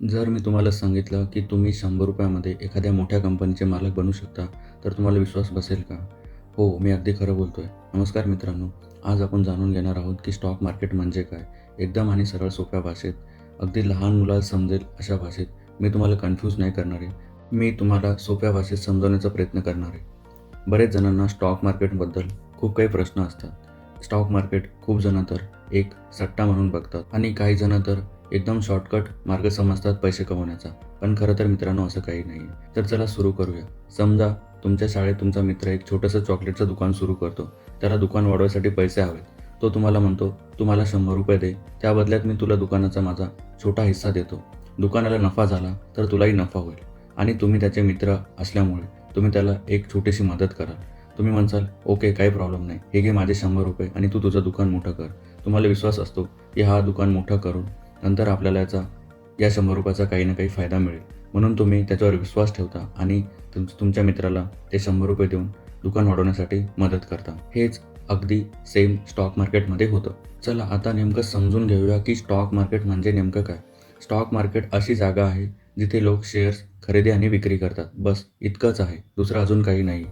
जर मी तुम्हाला सांगितलं की तुम्ही ₹100 मध्ये एखाद्या मोठ्या कंपनीचे मालक बनू शकता, तर तुम्हाला विश्वास बसेल का? हो, मी अगदी खरं बोलतोय. नमस्कार मित्रांनो. आज आपण जाणून घेणार आहोत की स्टॉक मार्केट म्हणजे काय? एकदम आणि सरळ सोप्या भाषेत, अगदी लहान मुलाला समजेल अशा भाषेत. मी तुम्हाला कन्फ्यूज नाही करणार आहे. मी तुम्हाला सोप्या भाषेत समजवण्याचा प्रयत्न करणार आहे. बरेच जणांना स्टॉक मार्केटबद्दल खूप काही प्रश्न असतात. स्टॉक मार्केट खूप जण तर एक सट्टा म्हणून बघतात आणि काही जण तर एकदम शॉर्टकट मार्ग समजतात पैसे कमवण्याचा. पण खरं तर मित्रांनो असं काही नाही आहे. तर चला सुरू करूया. समजा तुमच्या शाळेत तुमचा मित्र एक छोटंसं चॉकलेटचं दुकान सुरू करतो. त्याला दुकान वाढवायसाठी पैसे हवेत. तो तुम्हाला म्हणतो, "तू मला ₹100 दे. त्या बदल्यात मी तुला दुकानाचा माझा छोटा हिस्सा देतो. दुकानाला नफा झाला तर तुलाही नफा होईल." आणि तुम्ही त्याचे मित्र असल्यामुळे तुम्ही त्याला एक छोटीशी मदत कराल. तुम्ही म्हणसाल, "ओके, काही प्रॉब्लेम नाही. हे घे माझे ₹100 आणि तू तुझं दुकान मोठं कर." तुम्हाला विश्वास असतो की हा दुकान मोठं करून नंतर आपल्याला या ₹100 काही ना काही फायदा मिळेल. म्हणून तुम्ही त्याच्यावर विश्वास ठेवता आणि तुमच्या मित्राला ते ₹100 देऊन दुकान वाढवण्यासाठी मदत करता. हेच अगदी सेम स्टॉक मार्केटमध्ये होतं. चला आता नेमकं समजून घेऊया की स्टॉक मार्केट म्हणजे नेमकं काय? स्टॉक मार्केट अशी जागा आहे जिथे लोक शेअर्स खरेदी आणि विक्री करतात. बस इतकंच आहे. दुसरं अजून काही नाही.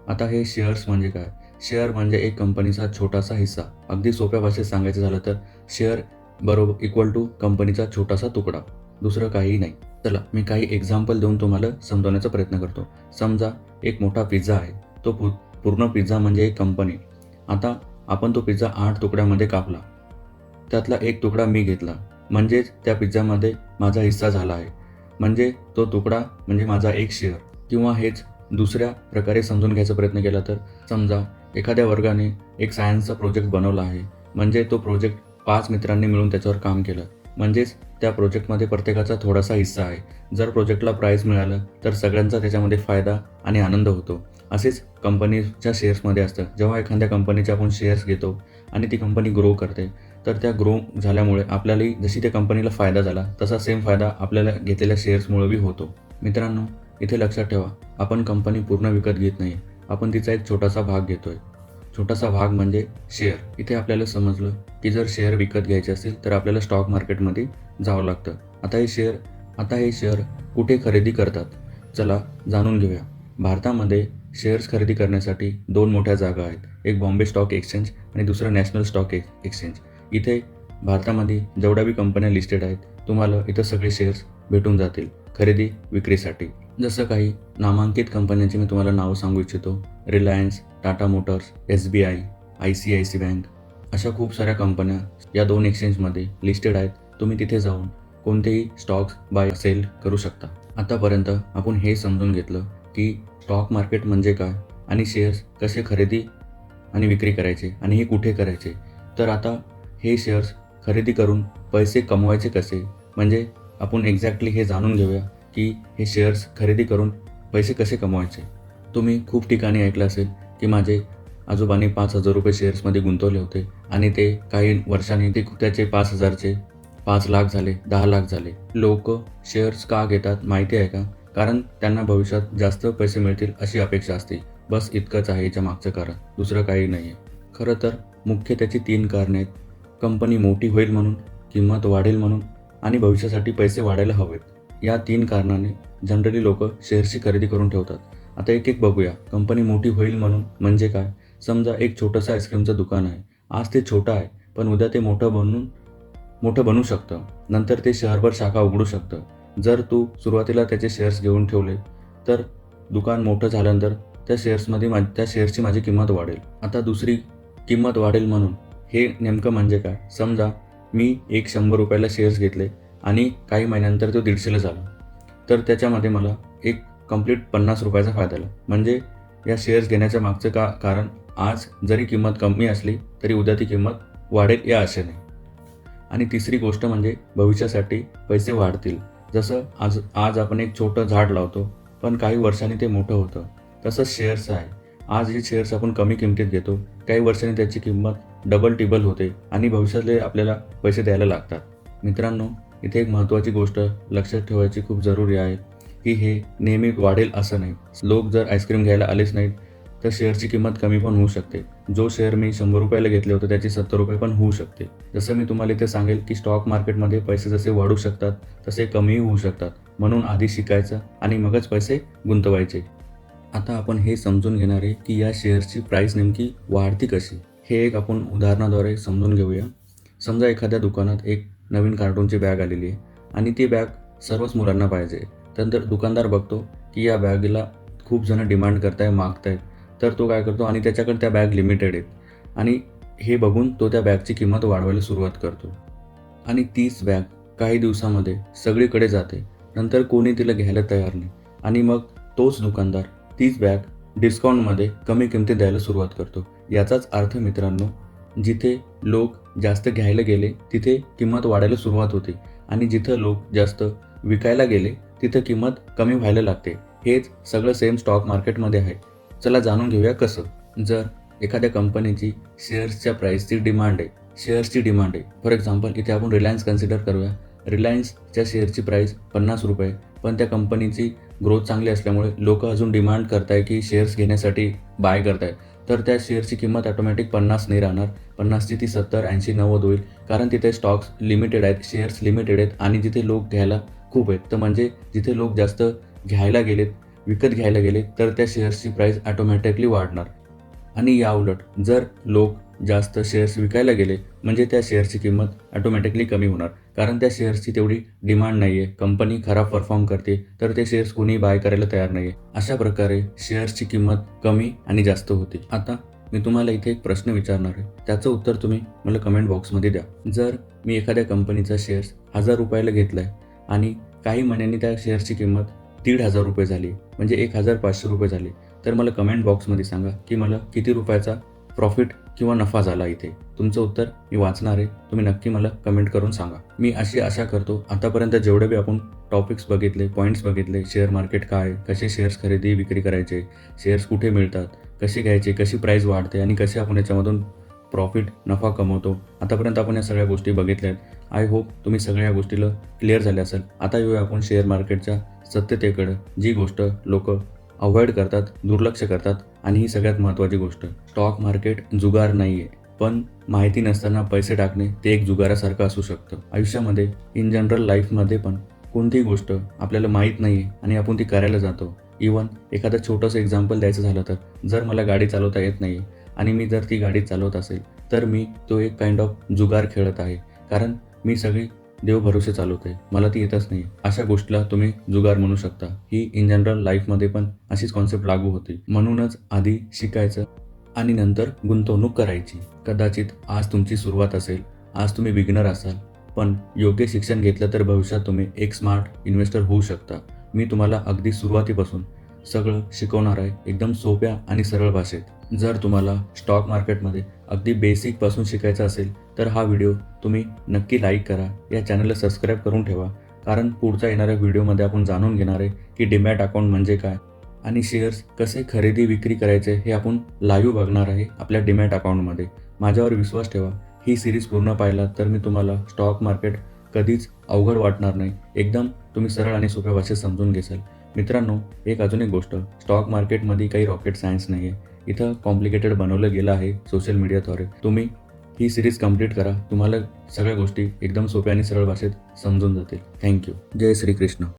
आता हे शेअर्स म्हणजे काय? शेअर म्हणजे एक कंपनीचा छोटासा हिस्सा. अगदी सोप्या भाषेत सांगायचं झालं तर शेअर बरोबर इक्वल टू कंपनीचा छोटासा तुकडा. दुसरं काहीही नाही. चला मी काही एक्झाम्पल देऊन तुम्हाला समजवण्याचा प्रयत्न करतो. समजा एक मोठा पिझ्झा आहे. तो पूर्ण पिझ्झा म्हणजे एक कंपनी. आता आपण तो पिझ्झा 8 तुकड्यामध्ये कापला. त्यातला एक तुकडा मी घेतला. म्हणजेच त्या पिझ्झामध्ये माझा हिस्सा झाला आहे. म्हणजे तो तुकडा म्हणजे माझा एक शेअर. किंवा हेच दुसऱ्या प्रकारे समजून घ्यायचा प्रयत्न केला तर समजा एखाद्या वर्गाने एक सायन्सचा प्रोजेक्ट बनवला आहे. म्हणजे तो प्रोजेक्ट 5 मित्रांनी मिळून त्याच्यावर काम केलं. म्हणजेच त्या प्रोजेक्टमध्ये प्रत्येकाचा थोडासा हिस्सा आहे. जर प्रोजेक्टला प्राइज मिळालं तर सगळ्यांचा त्याच्यामध्ये फायदा आणि आनंद होतो. असेच कंपनीच्या शेअर्समध्ये असतं. जेव्हा एखाद्या कंपनीचे आपण शेअर्स घेतो आणि ती कंपनी ग्रो करते, तर त्या ग्रो झाल्यामुळे आपल्यालाही जशी त्या कंपनीला फायदा झाला, तसा सेम फायदा आपल्याला घेतलेल्या शेअर्समुळेही होतो. मित्रांनो, इथे लक्षात ठेवा, आपण कंपनी पूर्ण विकत घेत नाही. आपण तिचा एक छोटासा भाग घेतोय. छोटासा भाग म्हणजे शेअर. इथे आपल्याला समजलं की जर शेअर विकत घ्यायचे असेल तर आपल्याला स्टॉक मार्केटमध्ये जावं लागतं. आता हे शेअर कुठे खरेदी करतात? चला जाणून घेऊया. भारतामध्ये शेअर्स खरेदी करण्यासाठी 2 मोठ्या जागा आहेत. एक बॉम्बे स्टॉक एक्सचेंज आणि दुसरं नॅशनल स्टॉक एक्सचेंज. इथे भारतामध्ये जेवढ्या बी कंपन्या लिस्टेड आहेत, तुम्हाला इथं सगळे शेअर्स भेटून जातील खरेदी विक्रीसाठी. जसं काही नामांकित कंपन्यांची मी तुम्हाला नावं सांगू इच्छितो. Reliance, Tata Motors, SBI, ICICI bank अशा खूप साऱ्या कंपन्या या 2 एक्सचेंजमध्ये लिस्टेड आहेत. तुम्ही तिथे जाऊन कोणतेही स्टॉक्स बाय सेल करू शकता. आतापर्यंत आपण हे समजून घेतलं की स्टॉक मार्केट म्हणजे काय आणि शेअर्स कसे खरेदी आणि विक्री करायचे आणि हे कुठे करायचे. तर आता हे शेअर्स खरेदी करून पैसे कमवायचे कसे? म्हणजे आपण एक्झॅक्टली हे जाणून घेऊया की हे शेअर्स खरेदी करून पैसे कसे कमवायचे. तुम्ही खूप ठिकाणी ऐकलं असेल की माझे आजोबांनी ₹5,000 शेअर्समध्ये गुंतवले होते आणि ते काही वर्षांनी त्याचे 5,000चे 5 लाख झाले, 10 लाख झाले. लोक शेअर्स का घेतात माहिती आहे का? कारण त्यांना भविष्यात जास्त पैसे मिळतील अशी अपेक्षा असते. बस इतकंच आहे याच्या मागचं कारण. दुसरं काही नाही आहे. खरं तर मुख्य त्याची 3 कारणे आहेत. कंपनी मोठी होईल म्हणून, किंमत वाढेल म्हणून आणि भविष्यासाठी पैसे वाढायला हवेत. या 3 कारणाने जनरली लोकं शेअर्सची खरेदी करून ठेवतात. आता एक-एक बघूया. कंपनी मोठी होईल म्हणून म्हणजे काय? समजा एक छोटंसं आईस्क्रीमचं दुकान आहे. आज ते छोटं आहे, पण उद्या ते मोठं बनू शकतं. नंतर ते शहरभर शाखा उघडू शकतं. जर तू सुरुवातीला त्याचे शेअर्स घेऊन ठेवले, तर दुकान मोठं झाल्यानंतर त्या शेअर्सची माझी किंमत वाढेल. आता दुसरी किंमत वाढेल म्हणून हे नेमकं म्हणजे काय? समजा मी एक ₹100 ला शेअर्स घेतले आणि काही महिन्यानंतर तो 150ला झाला. तर त्याच्यामध्ये मला एक कंप्लीट ₹50चा फायदा झाला. म्हणजे या शेअर्स घेण्याच्या मागचं कारण आज जरी किंमत कमी असली, तरी उद्या ती किंमत वाढेल या आशेने. आणि तिसरी गोष्ट म्हणजे भविष्यासाठी पैसे वाढतील. जसं आज आपण एक छोटं झाड लावतो, पण काही वर्षांनी ते मोठं होतं. तसंच शेअर्स आहे. आज हे शेअर्स आपण कमी किमतीत घेतो. काही वर्षांनी त्याची किंमत डबल-टिबल होते आणि भविष्यातले आपल्याला पैसे द्यायला लागतात. मित्रांनो, इथे एक महत्त्वाची गोष्ट लक्षात ठेवायची खूप जरुरी आहे की हे नेहमी वाढेल असं नाही. लोक जर आईस्क्रीम घ्यायला आलेच नाहीत, तर शेअरची किंमत कमी पण होऊ शकते. जो शेअर मी 100 रुपयाला घेतले होते त्याची 70 रुपये पण होऊ शकते. जसं मी तुम्हाला इथे सांगेल की स्टॉक मार्केटमध्ये पैसे जसे वाढू शकतात तसे कमीही होऊ शकतात. म्हणून आधी शिकायचं आणि मगच पैसे गुंतवायचे. आता आपण हे समजून घेणार आहे की या शेअर्सची प्राईस नेमकी वाढती कशी. हे एक आपण उदाहरणाद्वारे समजून घेऊया. समजा एखाद्या दुकानात एक नवीन कार्टूनची बॅग आलेली आहे आणि ती बॅग सर्वच मुलांना पाहिजे. तर दुकानदार बघतो की या बॅगला खूप जण डिमांड करताय, मागतायत. तर तो काय करतो आणि त्याच्याकडे त्या बॅग लिमिटेड आहेत आणि हे बघून तो त्या बॅगची किंमत वाढवायला सुरुवात करतो आणि तीच बॅग काही दिवसामध्ये सगळीकडे जाते. नंतर कोणी तिला घ्यायला तयार नाही आणि मग तोच दुकानदार तीच बॅग डिस्काउंटमध्ये कमी किमतीत द्यायला सुरुवात करतो. याचाच अर्थ मित्रांनो, जिथे लोक जास्त घ्यायला गेले तिथे किंमत वाढायला सुरुवात होते आणि जिथं लोक जास्त विकायला गेले तिथं किंमत कमी व्हायला लागते. हेच सगळं सेम स्टॉक मार्केटमध्ये आहे. चला जाणून घेऊया कसं. जर एखाद्या कंपनीची शेअर्सच्या प्राईसची डिमांड आहे, शेअर्सची डिमांड आहे. फॉर एक्झाम्पल इथे आपण रिलायन्स कन्सिडर करूया. रिलायन्सच्या शेअरची प्राईस 50 रुपये, पण त्या कंपनीची ग्रोथ चांगली असल्यामुळे लोक अजून डिमांड करताय की शेअर्स घेण्यासाठी बाय करताय. तर त्या शेअरची किंमत ऑटोमॅटिक 50 नाही राहणार. 50ची ती 70, 80, 90 होईल. कारण तिथे स्टॉक्स लिमिटेड आहेत, शेअर्स लिमिटेड आहेत आणि जिथे लोक घ्यायला खूप आहेत. तर म्हणजे जिथे लोक जास्त घ्यायला गेलेत, विकत घ्यायला गेले तर त्या शेअर्सची प्राईस ऑटोमॅटिकली वाढणार. आणि याउलट जर लोक जास्त शेअर्स विकायला गेले म्हणजे त्या शेअरची किंमत ऑटोमॅटिकली कमी होणार. कारण त्या शेअर्सची तेवढी डिमांड नाही आहे, कंपनी खराब परफॉर्म करते, तर ते शेअर्स कोणी बाय करायला तयार नाही आहे. अशा प्रकारे शेअर्सची किंमत कमी आणि जास्त होते. आता मी तुम्हाला इथे एक प्रश्न विचारणार आहे, त्याचं उत्तर तुम्ही मला कमेंट बॉक्समध्ये द्या. जर मी एखाद्या कंपनीचा शेअर्स 1000 रुपयाला घेतला आहे आणि काही महिन्यांनी त्या शेअर्सची किंमत 1500 रुपये झाली, म्हणजे 1500 रुपये झाले, तर मला कमेंट बॉक्समध्ये सांगा की मला किती रुपयाचा प्रॉफिट किंवा नफा झाला इथे. तुमचं उत्तर मी वाचणार आहे. तुम्ही नक्की मला कमेंट करून सांगा. मी अशी आशा करतो आतापर्यंत जेवढे बी आपण टॉपिक्स बघितले, पॉईंट्स बघितले, शेअर मार्केट काय, कसे शेअर्स खरेदी विक्री करायचे, शेअर्स कुठे मिळतात, कसे घ्यायचे, कशी प्राईस वाढते आणि कसे आपण याच्यामधून प्रॉफिट नफा कमवतो. आतापर्यंत आपण या सगळ्या गोष्टी बघितल्या आहेत. आय होप तुम्ही सगळ्या गोष्टीला क्लिअर झाल्या असेल. आता येऊया आपण शेअर मार्केटच्या सत्यतेकडं, जी गोष्ट लोक अवॉइड करतात, दुर्लक्ष करतात. आणि ही सगळ्यात महत्त्वाची गोष्ट, स्टॉक मार्केट जुगार नाही आहे, पण माहिती नसताना पैसे टाकणे ते एक जुगारासारखं असू शकतं. आयुष्यामध्ये इन जनरल लाईफमध्ये पण कोणतीही गोष्ट आपल्याला माहीत नाही आहे आणि आपण ती करायला जातो. इवन एखादं छोटंसं एक्झाम्पल द्यायचं झालं तर, जर मला गाडी चालवता येत नाही आणि मी जर ती गाडी चालवत असेल तर मी तो एक काइंड ऑफ जुगार खेळत आहे. कारण मी सगळी देव भरोसे चालवते, मला ती येतच नाही. अशा गोष्टीला तुम्ही जुगार म्हणू शकता. ही इन जनरल लाईफमध्ये पण अशीच कॉन्सेप्ट लागू होती. म्हणूनच आधी शिकायचं आणि नंतर गुंतवणूक करायची. कदाचित आज तुमची सुरुवात असेल, आज तुम्ही बिगिनर असाल, पण योग्य शिक्षण घेतलं तर भविष्यात तुम्ही एक स्मार्ट इन्व्हेस्टर होऊ शकता. मी तुम्हाला अगदी सुरुवातीपासून सगळं शिकवणार आहे, एकदम सोप्या आणि सरळ भाषेत. जर तुम्हाला स्टॉक मार्केटमध्ये अगदी बेसिकपासून शिकायचं असेल तर हा व्हिडिओ तुम्ही नक्की लाईक करा, या चॅनलला सबस्क्राईब करून ठेवा. कारण पुढच्या येणाऱ्या व्हिडिओमध्ये आपण जाणून घेणार आहे की डीमॅट अकाउंट म्हणजे काय आणि शेअर्स कसे खरेदी विक्री करायचे हे आपण लाईव्ह बघणार आहे आपल्या डीमॅट अकाउंटमध्ये. माझ्यावर विश्वास ठेवा. ही सिरीज पूर्ण पाहिला तर मी तुम्हाला स्टॉक मार्केट कधीच अवघड वाटणार नाही, एकदम तुम्ही सरळ आणि सोप्या भाषेत समजून घेसाल. मित्रांनो, अजून एक गोष्ट, स्टॉक मार्केटमध्ये काही रॉकेट सायन्स नाही आहे. इथं कॉम्प्लिकेटेड बनवलं गेलं आहे सोशल मीडियाद्वारे. तुम्ही ही सिरीज कंप्लीट करा, तुम्हाला सगळ्या गोष्टी एकदम सोप्या आणि सरळ भाषेत समजून जातील. थँक्यू. जय श्रीकृष्ण.